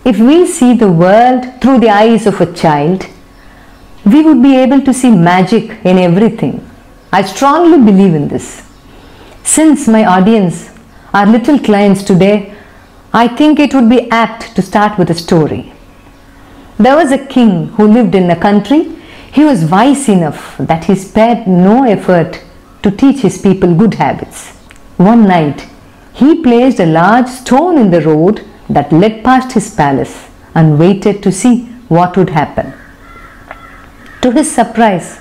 if we see the world through the eyes of a child, we would be able to see magic in everything. I strongly believe in this. Since my audience are little clients today, I think it would be apt to start with a story. There was a king who lived in a country. He was wise enough that he spared no effort to teach his people good habits. One night, he placed a large stone in the road that led past his palace and waited to see what would happen. To his surprise,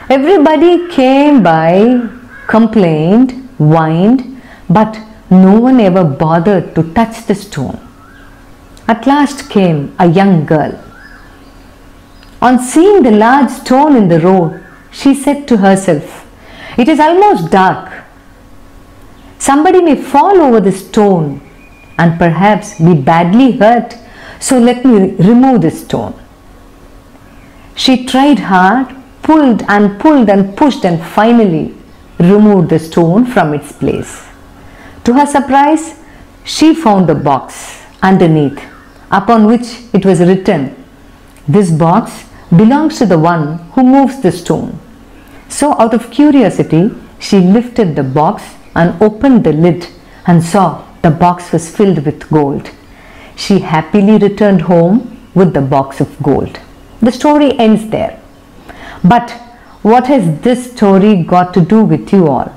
everybody came by, complained, whined, but no one ever bothered to touch the stone. At last came a young girl. On seeing the large stone in the road, she said to herself, "It is almost dark. Somebody may fall over the stone and perhaps be badly hurt, so let me remove the stone." She tried hard, pulled and pushed and finally removed the stone from its place. To her surprise, she found a box underneath, upon which it was written, "This box belongs to the one who moves the stone." So out of curiosity, she lifted the box and opened the lid and saw the box was filled with gold. She happily returned home with the box of gold. The story ends there. But what has this story got to do with you all?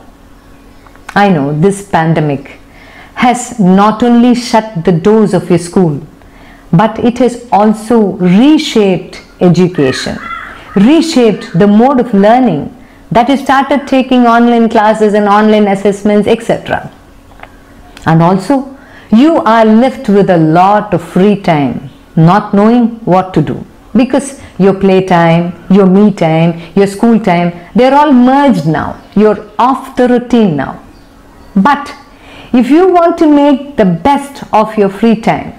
I know this pandemic has not only shut the doors of your school, but it has also reshaped education, reshaped the mode of learning, that you started taking online classes and online assessments, etc. And also, you are left with a lot of free time, not knowing what to do. Because your playtime, your me time, your school time, they're all merged now. You're off the routine now. But if you want to make the best of your free time,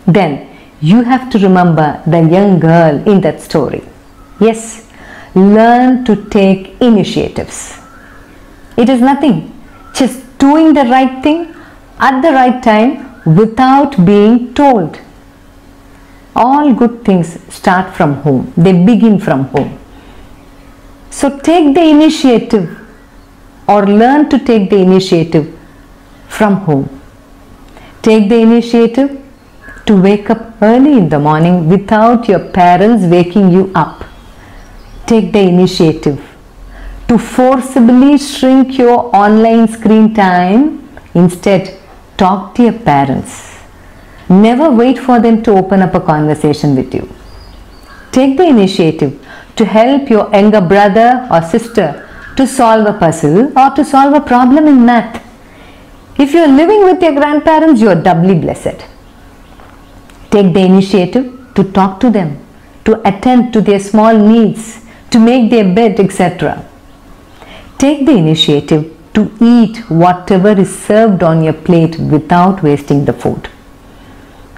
then you have to remember the young girl in that story. Yes, learn to take initiatives. It is nothing, just doing the right thing at the right time without being told. All good things start from home. They begin from home. So take the initiative or learn to take the initiative from home. Take the initiative to wake up early in the morning without your parents waking you up. Take the initiative to forcibly shrink your online screen time. Instead, talk to your parents. Never wait for them to open up a conversation with you. Take the initiative to help your younger brother or sister to solve a puzzle or to solve a problem in math. If you are living with your grandparents, you are doubly blessed. Take the initiative to talk to them, to attend to their small needs, to make their bed, etc. Take the initiative to eat whatever is served on your plate without wasting the food.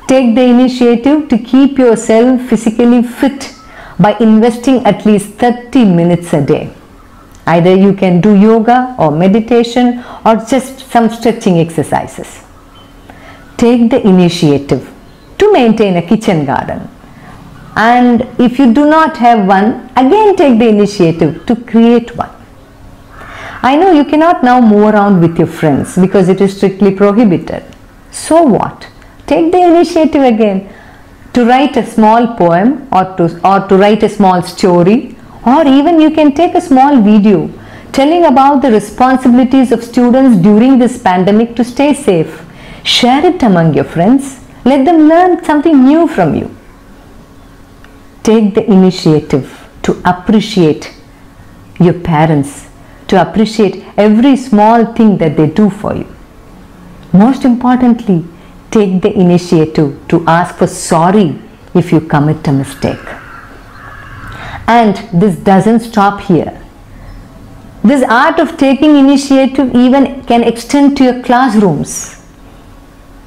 Take the initiative to keep yourself physically fit by investing at least 30 minutes a day. Either you can do yoga or meditation or just some stretching exercises. Take the initiative to maintain a kitchen garden. And if you do not have one, again take the initiative to create one. I know you cannot now move around with your friends because it is strictly prohibited. So what? Take the initiative again to write a small poem or to write a small story, or even you can take a small video telling about the responsibilities of students during this pandemic to stay safe. Share it among your friends. Let them learn something new from you. Take the initiative to appreciate your parents, to appreciate every small thing that they do for you. Most importantly, take the initiative to ask for sorry if you commit a mistake. And this doesn't stop here. This art of taking initiative even can extend to your classrooms.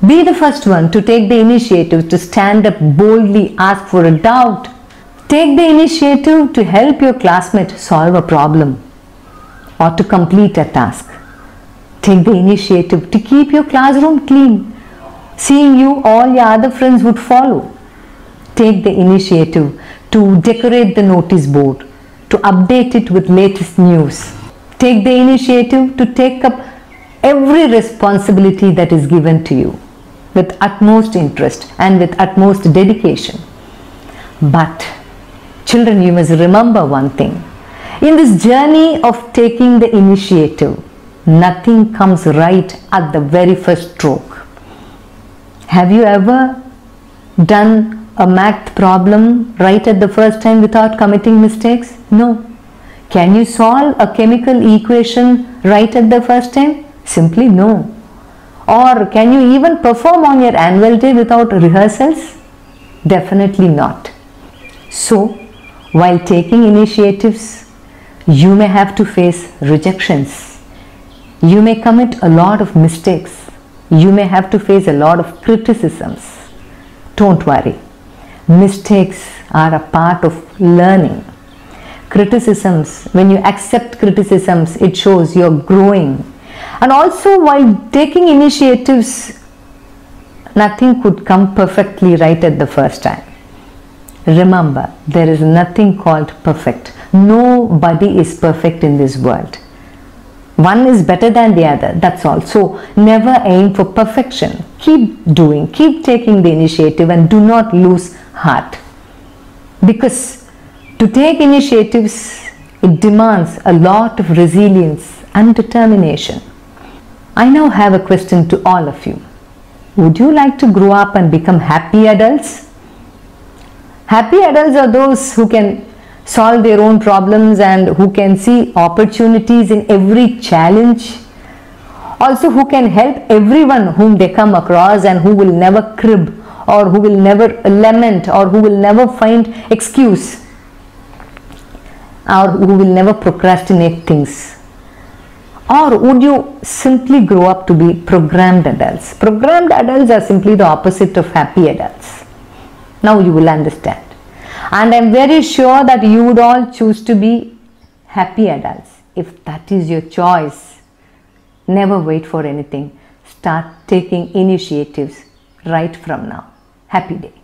Be the first one to take the initiative to stand up boldly, ask for a doubt. Take the initiative to help your classmate solve a problem or to complete a task. Take the initiative to keep your classroom clean Seeing you, all your other friends would follow. Take the initiative to decorate the notice board, to update it with latest news. Take the initiative to take up every responsibility that is given to you with utmost interest and with utmost dedication. But children, you must remember one thing. In this journey of taking the initiative, nothing comes right at the very first stroke. Have you ever done a math problem right at the first time without committing mistakes? No. Can you solve a chemical equation right at the first time? Simply no. Or can you even perform on your annual day without rehearsals? Definitely not. So, while taking initiatives, you may have to face rejections. You may commit a lot of mistakes. You may have to face a lot of criticisms. Don't worry. Mistakes are a part of learning. Criticisms, when you accept criticisms, it shows you're growing. And also, while taking initiatives, nothing could come perfectly right at the first time. Remember, there is nothing called perfect. Nobody is perfect in this world. One is better than the other, that's all. So never aim for perfection. Keep doing, keep taking the initiative and do not lose heart. Because to take initiatives, it demands a lot of resilience and determination. I now have a question to all of you. Would you like to grow up and become happy adults? Happy adults are those who can solve their own problems and who can see opportunities in every challenge. Also who can help everyone whom they come across and who will never crib or who will never lament or who will never find excuse or who will never procrastinate things. Or would you simply grow up to be programmed adults? Programmed adults are simply the opposite of happy adults. Now you will understand. And I am very sure that you would all choose to be happy adults. If that is your choice, never wait for anything. Start taking initiatives right from now. Happy day.